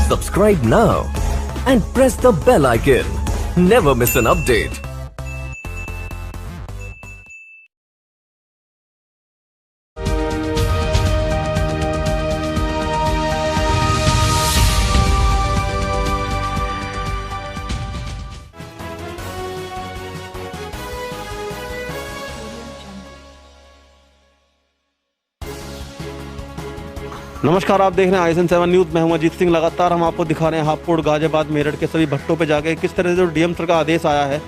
Subscribe now and press the bell icon. Never miss an update. नमस्कार, आप देख रहे हैं ISN7 न्यूज़। मैं हूं अजीत सिंह। लगातार हम आपको दिखा रहे हैं हापुड़, गाजियाबाद, मेरठ के सभी भट्टों पे जाके किस तरह से जो डीएम सर का आदेश आया है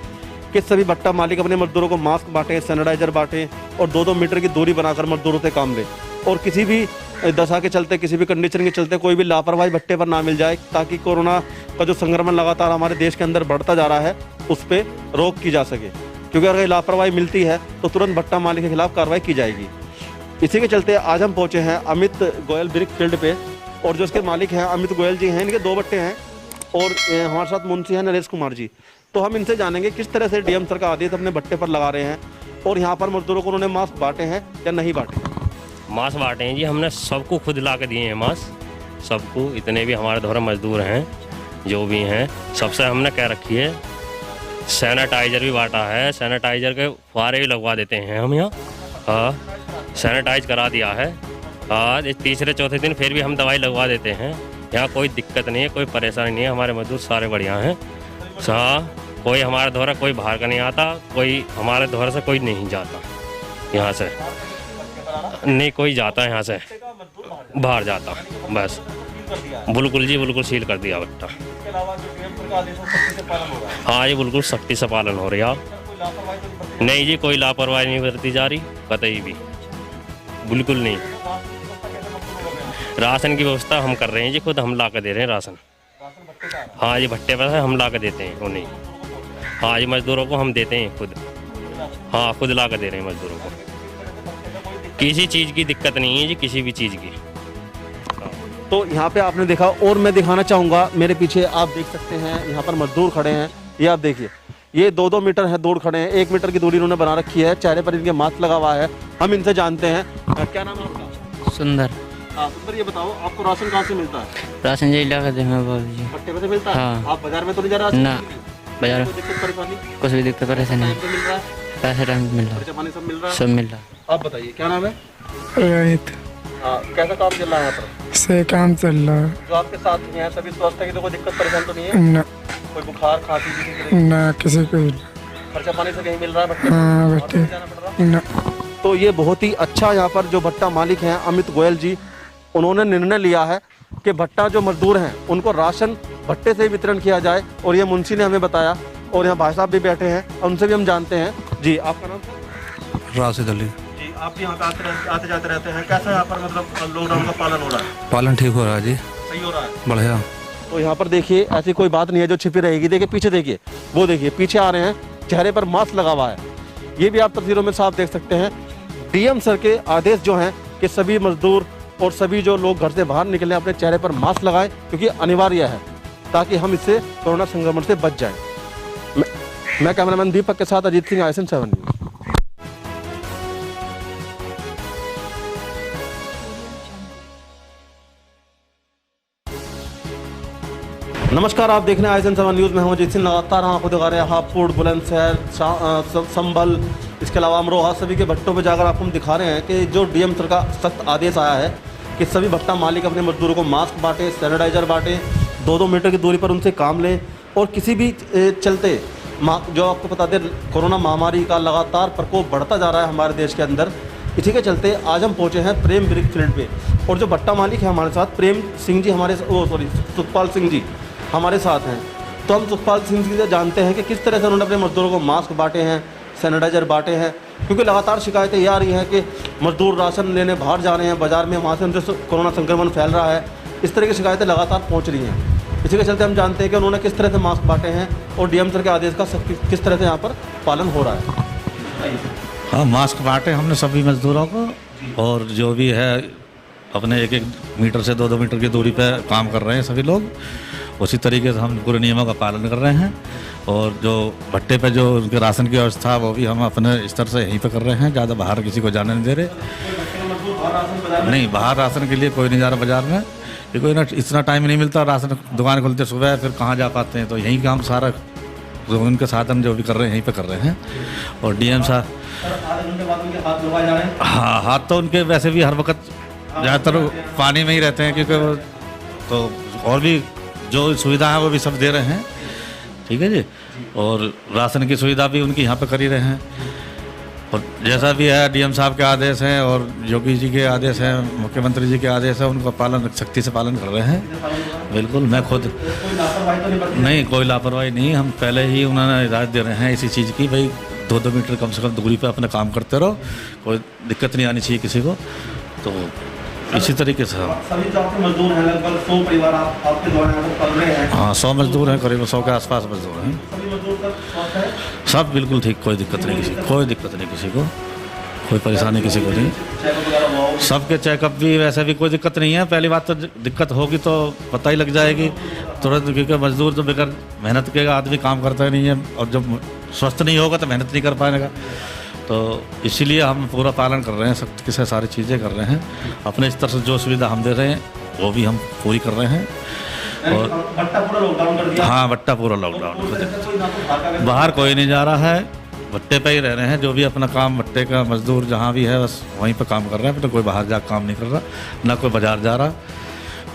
कि सभी भट्टा मालिक अपने मजदूरों को मास्क बांटें, सैनिटाइजर बांटें और 2-2 मीटर की दूरी बनाकर मजदूरों से काम लें। और किसी भी दशा के चलते, किसी भी कंडीशन के चलते कोई भी लापरवाही भट्टे पर ना मिल जाए, ताकि कोरोना का जो संक्रमण लगातार हमारे देश के अंदर बढ़ता जा रहा है उस पर रोक की जा सके। क्योंकि अगर लापरवाही मिलती है तो तुरंत भट्टा मालिक के खिलाफ कार्रवाई की जाएगी। इसी के चलते आज हम पहुंचे हैं अमित गोयल ब्रिक फील्ड पे, और जो इसके मालिक हैं अमित गोयल जी हैं, इनके 2 भट्टे हैं और हमारे साथ मुंशी हैं नरेश कुमार जी। तो हम इनसे जानेंगे किस तरह से डीएम सर का आदेश अपने भट्टे पर लगा रहे हैं और यहाँ पर मजदूरों को उन्होंने मास्क बांटे हैं या नहीं बांटे। मास्क बांटे हैं जी, हमने सबको खुद ला के दिए हैं मास्क, सबको। इतने भी हमारे द्वारा मजदूर हैं जो भी हैं, सबसे हमने कह रखी है। सैनिटाइजर भी बांटा है, सैनिटाइजर के फुहारे भी लगवा देते हैं हम यहाँ। हाँ, सैनिटाइज करा दिया है। आज तीसरे चौथे दिन फिर भी हम दवाई लगवा देते हैं। यहाँ कोई दिक्कत नहीं है, कोई परेशानी नहीं है। हमारे मजदूर सारे बढ़िया हैं। हाँ, कोई हमारे द्वारा कोई बाहर का नहीं आता, कोई हमारे द्वारा से कोई नहीं जाता यहाँ से, नहीं कोई जाता है यहाँ से बाहर जाता। बस बिल्कुल जी, बिल्कुल सील कर दिया भट्टा। हाँ जी, बिल्कुल सख्ती से पालन हो रहा। नहीं जी, कोई लापरवाही नहीं बरती जा रही, कतई भी, बिल्कुल नहीं। राशन की व्यवस्था हम कर रहे हैं जी, खुद हम ला कर दे रहे हैं राशन। हाँ जी, भट्टे पर हम ला कर देते हैं उन्हें। हाँ जी, मजदूरों को हम देते हैं खुद। हाँ, खुद ला कर दे रहे हैं मजदूरों को। किसी चीज़ की दिक्कत नहीं है जी, किसी भी चीज़ की। तो यहाँ पे आपने देखा, और मैं दिखाना चाहूँगा, मेरे पीछे आप देख सकते हैं यहाँ पर मजदूर खड़े हैं। ये आप देखिए, ये 2-2 मीटर है दूर खड़े हैं, 1 मीटर की दूरी उन्होंने बना रखी है। चेहरे पर इनके मास्क लगा हुआ है। हम इनसे जानते हैं, क्या नाम है आपका? सुंदर। हाँ सुंदर, ये बताओ आपको राशन कहाँ से मिलता है? राशन जी लगा दे मैं बाबू जी। भट्टे पे से मिलता है? हाँ। आप बाजार में तो नहीं जा रहा? ना, बाजार कोई दिक्कत परेशानी? कुछ भी दिक्कत परेशानी नहीं। टाइम पे मिल रहा है? पैसे टाइम मिल रहा खर्चा पानी सब मिल रहा है? सब मिल रहा। आप बताइए, क्या नाम है? रोहित हाँ, कैसा काम चल रहा है यहाँ पर? से काम चल रहा है। जो आपके साथ हैं सभी स्वस्थ है कि तो कोई दिक्कत परेशानी तो नहीं है? न, कोई बुखार खांसी किसी तरह की? न किसी को खर्चा पानी से कहीं मिल रहा है भट्टे? हाँ और बेटे कहीं जाना पड़ रहा है? न। तो ये बहुत ही अच्छा यहाँ पर जो भट्टा मालिक हैं अमित गोयल जी, उन्होंने निर्णय लिया है कि भट्टा जो मजदूर हैं उनको राशन भट्टे से ही वितरण किया जाए। और ये मुंशी ने हमें बताया, और यहाँ भाई साहब भी बैठे हैं, उनसे भी हम जानते हैं। जी, आपका नाम? राशिद अली। जी, आप यहाँ पे आते जाते रहते हैं, कैसा यहाँ पर मतलब लॉकडाउन का पालन हो रहा है? पालन ठीक हो रहा है जी, सही हो रहा है, बढ़िया। तो यहाँ पर देखिए ऐसी कोई बात नहीं है जो छिपी रहेगी। देखिए पीछे, देखिए वो, देखिए पीछे आ रहे हैं, चेहरे पर मास्क लगा हुआ है। ये भी आप तस्वीरों में साफ देख सकते हैं। डीएम सर के आदेश जो हैं कि सभी मजदूर और सभी जो लोग घर से बाहर निकले अपने चेहरे पर मास्क लगाएं, क्योंकि अनिवार्य है, ताकि हम इससे कोरोना संक्रमण से बच जाएं। मैं कैमरामैन दीपक के साथ अजीत सिंह, ISN7 न्यूज़। नमस्कार, आप देख रहे हैं ISN7 न्यूज़ में हूं अजीत सिंह। लगातार हम आपको दिखा रहे हैं हापुड़, बुलंदशहर, संभल, इसके अलावा अमरोहा, सभी के भट्टों पे जाकर आपको हम दिखा रहे हैं कि जो डीएम सर का सख्त आदेश आया है कि सभी भट्टा मालिक अपने मजदूरों को मास्क बांटें, सैनिटाइजर बांटें, 2-2 मीटर की दूरी पर उनसे काम लें। और किसी भी चलते, जो आपको बता दें, कोरोना महामारी का लगातार प्रकोप बढ़ता जा रहा है हमारे देश के अंदर। इसी के चलते आज हम पहुँचे हैं प्रेम ब्रिक फील्ड पे, और जो भट्टा मालिक है हमारे साथ, प्रेम सिंह जी हमारे, सुखपाल सिंह जी हमारे साथ हैं। तो हम सुखपाल सिंह जी से जानते हैं कि किस तरह से उन्होंने अपने मजदूरों को मास्क बांटे हैं, सैनिटाइजर बांटे हैं। क्योंकि लगातार शिकायतें ये आ रही हैं कि मजदूर राशन लेने बाहर जा रहे हैं बाज़ार में, वहाँ से उनसे कोरोना संक्रमण फैल रहा है। इस तरह की शिकायतें लगातार पहुँच रही हैं। इसी के चलते हम जानते हैं कि उन्होंने किस तरह से मास्क बांटे हैं और डीएम सर के आदेश का किस तरह से यहाँ पर पालन हो रहा है। हाँ, मास्क बांटे हमने सभी मजदूरों को, और जो भी है अपने 1-1 मीटर से 2-2 मीटर की दूरी पर काम कर रहे हैं सभी लोग। उसी तरीके से हम पूरे नियमों का पालन कर रहे हैं। और जो भट्टे पे जो उनके राशन की व्यवस्था वो भी हम अपने स्तर से यहीं पे कर रहे हैं, ज़्यादा बाहर किसी को जाने नहीं दे रहे। नहीं, बाहर राशन के लिए कोई नहीं जा रहा बाजार में, ये कोई ना इतना टाइम नहीं मिलता, राशन दुकान खुलते सुबह, फिर कहाँ जा पाते हैं, तो यहीं काम सारा जो उनके साधन जो भी कर रहे हैं यहीं पे कर रहे हैं। और डीएम साहब हाँ, हाथ तो उनके वैसे भी हर वक्त ज़्यादातर पानी में ही रहते हैं, क्योंकि वो तो और भी जो सुविधा है वो भी सब दे रहे हैं, ठीक है जी। और राशन की सुविधा भी उनकी यहाँ पे कर ही रहे हैं, और जैसा भी है डीएम साहब के आदेश हैं और योगी जी के आदेश हैं, मुख्यमंत्री जी के आदेश हैं, उनका पालन सख्ती से पालन कर रहे हैं। बिल्कुल, मैं खुद नहीं, कोई लापरवाही नहीं, हम पहले ही उन्होंने हिदायत दे रहे हैं इसी चीज़ की, भाई 2-2 मीटर कम से कम दूरी पे अपना काम करते रहो, कोई दिक्कत नहीं आनी चाहिए किसी को। तो इसी तरीके से सभी जो आपके मजदूर हैं, लगभग 100 परिवार आपके द्वारा यहाँ पर पल रहे हैं। हाँ, 100 मजदूर हैं, करीब 100 के आसपास मजदूर हैं। सभी मजदूर का स्वास्थ्य है? सब बिल्कुल ठीक, कोई दिक्कत नहीं किसी, कोई दिक्कत नहीं किसी को, कोई परेशानी किसी को नहीं। चेकअप वगैरह हुआ हो? सबके चेकअप भी वैसे भी कोई दिक्कत नहीं है। पहली बात तो दिक्कत होगी तो पता ही लग जाएगी तुरंत, क्योंकि मजदूर तो बगैर मेहनत के आदमी काम करता नहीं है, और जब स्वस्थ नहीं होगा तो मेहनत नहीं कर पाएगा। तो इसीलिए हम पूरा पालन कर रहे हैं, सख्ती से सारी चीज़ें कर रहे हैं, अपने स्तर से जो सुविधा हम दे रहे हैं वो भी हम पूरी कर रहे हैं। और भट्टा पूरा लॉकडाउन कर दिया? हाँ, भट्टा पूरा लॉकडाउन, बाहर कोई नहीं जा रहा है, भट्टे पे ही रह रहे हैं, जो भी अपना काम भट्टे का मजदूर जहाँ भी है बस वहीं पे काम कर रहा है, तो कोई बाहर जा काम नहीं कर रहा, ना कोई बाजार जा रहा,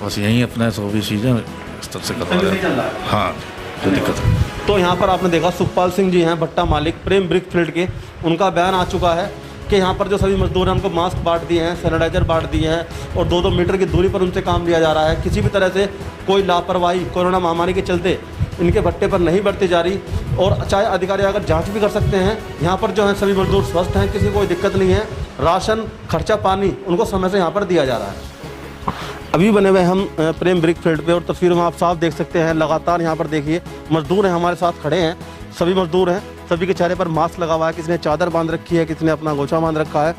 बस यहीं अपने सो भी चीज़ें इस तरह से करवा रहे हैं। हाँ, कोई दिक्कत नहीं। तो यहाँ पर आपने देखा सुखपाल सिंह जी हैं भट्टा मालिक प्रेम ब्रिक फील्ड के, उनका बयान आ चुका है कि यहाँ पर जो सभी मजदूर हैं उनको मास्क बांट दिए हैं, सैनिटाइजर बांट दिए हैं, और 2-2 मीटर की दूरी पर उनसे काम लिया जा रहा है। किसी भी तरह से कोई लापरवाही कोरोना महामारी के चलते इनके भट्टे पर नहीं बरती जा रही, और चाहे अधिकारी अगर जांच भी कर सकते हैं, यहाँ पर जो है सभी मजदूर स्वस्थ हैं, किसी को कोई दिक्कत नहीं है। राशन, खर्चा पानी उनको समय से यहाँ पर दिया जा रहा है। अभी बने हुए हम प्रेम ब्रिक फील्ड पे, और तस्वीरों में आप साफ देख सकते हैं, लगातार यहाँ पर देखिए मजदूर हैं हमारे साथ खड़े हैं, सभी मजदूर हैं, सभी के चेहरे पर मास्क लगा हुआ है, किसी ने चादर बांध रखी है, किसी ने अपना गोछा बांध रखा है।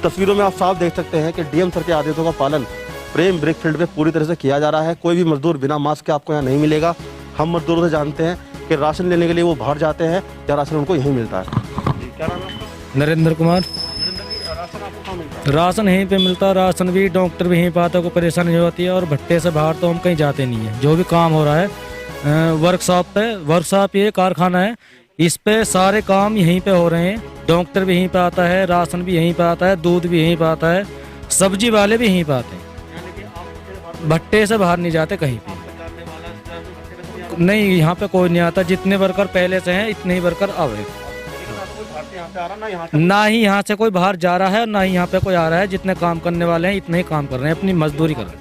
तस्वीरों में आप साफ देख सकते हैं कि डीएम सर के आदेशों का पालन प्रेम ब्रिक फील्ड पे पूरी तरह से किया जा रहा है। कोई भी मजदूर बिना मास्क के आपको यहाँ नहीं मिलेगा। हम मजदूरों से जानते हैं कि राशन लेने के लिए वो बाहर जाते हैं या राशन उनको यहीं मिलता है। क्या नाम है आपका? नरेंद्र कुमार। राशन यहीं पे मिलता है, राशन भी, डॉक्टर भी यहीं पे आता है, कोई परेशानी नहीं होती है। और भट्टे से बाहर तो हम कहीं जाते नहीं है। जो भी काम हो रहा है वर्कशॉप ये कारखाना है, इस पे सारे काम यहीं पे हो रहे हैं। डॉक्टर भी यहीं पे आता है, राशन भी यहीं पे आता है, दूध भी यहीं पे आता है, सब्जी वाले भी यहीं पे आते हैं। भट्टे से बाहर नहीं जाते कहीं पे, नहीं, यहाँ पे कोई नहीं आता। जितने वर्कर पहले से हैं इतने ही वर्कर अब हैं। ना ही यहाँ से कोई बाहर जा रहा है और ना ही यहाँ पे कोई आ रहा है। जितने काम करने वाले हैं इतने ही काम कर रहे हैं, अपनी मजदूरी कर रहे हैं।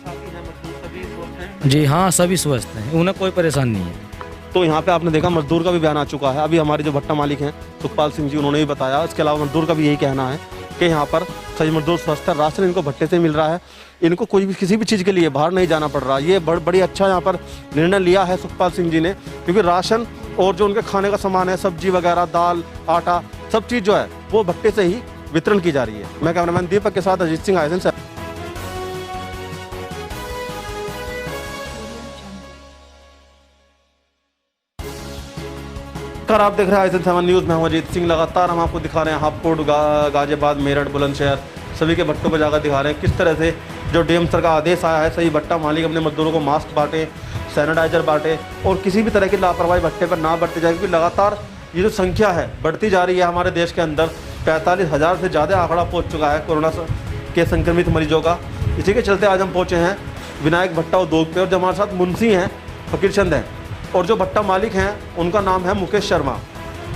जी हाँ, सभी स्वस्थ हैं, उन्हें कोई परेशानी नहीं है। तो यहाँ पे आपने देखा मजदूर का भी बयान आ चुका है। अभी हमारे जो भट्टा मालिक हैं सुखपाल सिंह जी, उन्होंने भी बताया। इसके अलावा मजदूर का भी यही कहना है कि यहाँ पर सभी मजदूर स्वस्थ है, राशन इनको भट्टे से मिल रहा है, इनको कोई भी किसी भी चीज़ के लिए बाहर नहीं जाना पड़ रहा। ये बड़ी अच्छा यहाँ पर निर्णय लिया है सुखपाल सिंह जी ने, क्योंकि राशन और जो उनके खाने का सामान है, सब्जी वगैरह, दाल, आटा, सब चीज़ जो है वो भट्टे से ही वितरण की जा रही है। मैं कैमरामैन दीपक के साथ अजीत सिंह आयजन से। आप देख रहे हैं आयजन 7 न्यूज़ में हूं अजीत सिंह। लगातार हम आपको दिखा रहे हैं हापुड़, गाजियाबाद, मेरठ, बुलंदशहर, सभी के भट्टों पर जाकर दिखा रहे हैं किस तरह से जो डीएम सर का आदेश आया है, सही भट्टा मालिक अपने मजदूरों को मास्क बांटे, सैनिटाइजर बांटे, और किसी भी तरह की लापरवाही भट्टे पर ना बरती जाए, क्योंकि लगातार ये जो संख्या है बढ़ती जा रही है हमारे देश के अंदर। 45,000 से ज़्यादा आंकड़ा पहुँच चुका है कोरोना के संक्रमित मरीजों का। इसी के चलते आज हम पहुँचे हैं विनायक भट्टा उद्योग पे, और जो हमारे साथ मुंशी हैं फकीर चंद हैं, और जो भट्टा मालिक हैं उनका नाम है मुकेश शर्मा।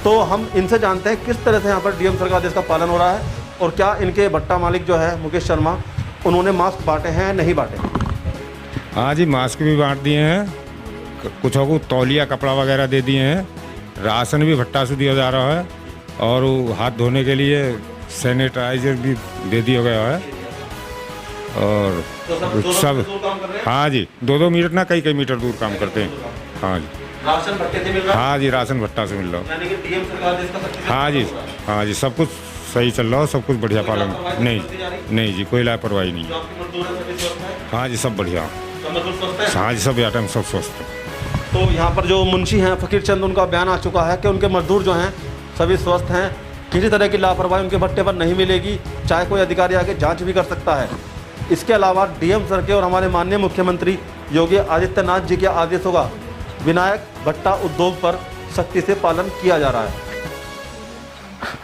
तो हम इनसे जानते हैं किस तरह से यहाँ पर डीएम सर का आदेश का पालन हो रहा है, और क्या इनके भट्टा मालिक जो है मुकेश शर्मा, उन्होंने मास्क बांटे हैं नहीं बांटे। हाँ जी, मास्क भी बांट दिए हैं, कुछ को तौलिया कपड़ा वगैरह दे दिए हैं, राशन भी भट्टा से दिया जा रहा है, और हाथ धोने के लिए सैनिटाइजर भी दे दिया गया है। और तो सब हाँ जी, 2-2 मीटर ना कई मीटर दूर काम करते हैं। हाँ जी, राशन भट्टे से मिल रहा है? हाँ जी, राशन भट्टा से मिल रहा है। यानी कि डीएम सर का आदेश का सख्ती से हाँ जी, हाँ जी, सब कुछ सही चल रहा है, सब कुछ बढ़िया पालन। नहीं जी, कोई लापरवाही नहीं। हाँ जी, सब बढ़िया। हाँ जी, सब आइटम सब स्वस्थ है। तो यहाँ पर जो मुंशी हैं फकीर चंद, उनका बयान आ चुका है कि उनके मजदूर जो हैं सभी स्वस्थ हैं, किसी तरह की लापरवाही उनके भट्टे पर नहीं मिलेगी। चाहे कोई अधिकारी आके जांच भी कर सकता है। इसके अलावा डीएम सर के और हमारे माननीय मुख्यमंत्री योगी आदित्यनाथ जी के आदेशों का विनायक भट्टा उद्योग पर सख्ती से पालन किया जा रहा है।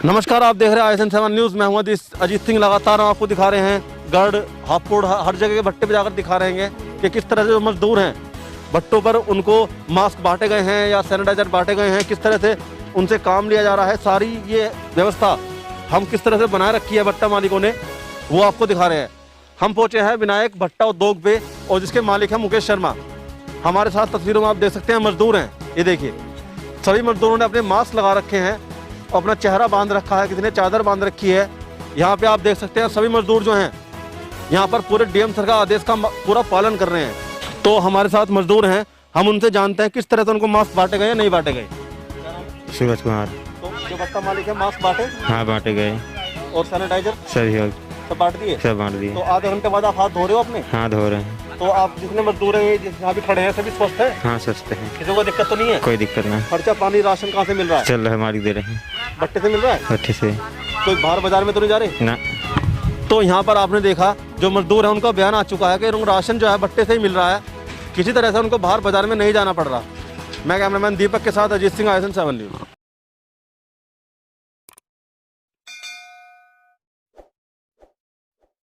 नमस्कार, आप देख रहे हैं ISN7 न्यूज़। मैं हूं अजीत सिंह। लगातार हम आपको दिखा रहे हैं गढ़, हापुड़, हर जगह के भट्टे पे जाकर दिखा रहे हैं कि किस तरह से जो मजदूर हैं भट्टों पर उनको मास्क बांटे गए हैं या सैनिटाइजर बांटे गए हैं, किस तरह से उनसे काम लिया जा रहा है। सारी ये व्यवस्था हम किस तरह से बनाए रखी है भट्टा मालिकों ने, वो आपको दिखा रहे हैं। हम पहुंचे हैं विनायक भट्टा उद्योग पे और जिसके मालिक हैं मुकेश शर्मा। हमारे साथ तस्वीरों में आप देख सकते हैं मजदूर हैं। ये देखिए, सभी मजदूरों ने अपने मास्क लगा रखे हैं, अपना चेहरा बांध रखा है, किसी ने चादर बांध रखी है। यहाँ पे आप देख सकते हैं सभी मजदूर जो हैं यहाँ पर पूरे डीएम सर का आदेश का पूरा पालन कर रहे हैं। तो हमारे साथ मजदूर हैं, हम उनसे जानते हैं किस तरह से उनको मास्क बांटे गए या नहीं बांटे गए। सूरज कुमार। तो जो भट्टा मालिक है मास्क बांटे? हाँ, बांटे गए। और सैनिटाइजर सहयोग सब बांट दिए? सब बांट दिए। तो आधे घंटे बाद आप हाथ धो रहे हो अपने? हाँ, धो रहे हैं। तो आप जितने मजदूर हैं यहाँ भी खड़े हैं सभी स्वस्थ हैं? हाँ, स्वस्थ हैं। किसी को दिक्कत तो नहीं है? कोई दिक्कत नहीं। खर्चा पानी राशन कहाँ से मिल रहा है? चल रहा है, मालिक दे रहे हैं। भट्टे से मिल रहा है? भट्टे से। कोई बाहर बाजार में तो नहीं जा रहे ना। तो यहाँ पर आपने देखा जो मजदूर है उनका बयान आ चुका है कि उनको राशन जो है भट्टे से ही मिल रहा है, किसी तरह से उनको बाहर बाजार में नहीं जाना पड़ रहा। मैं कैमरामैन दीपक के साथ अजीत सिंह, ISN7 न्यूज़।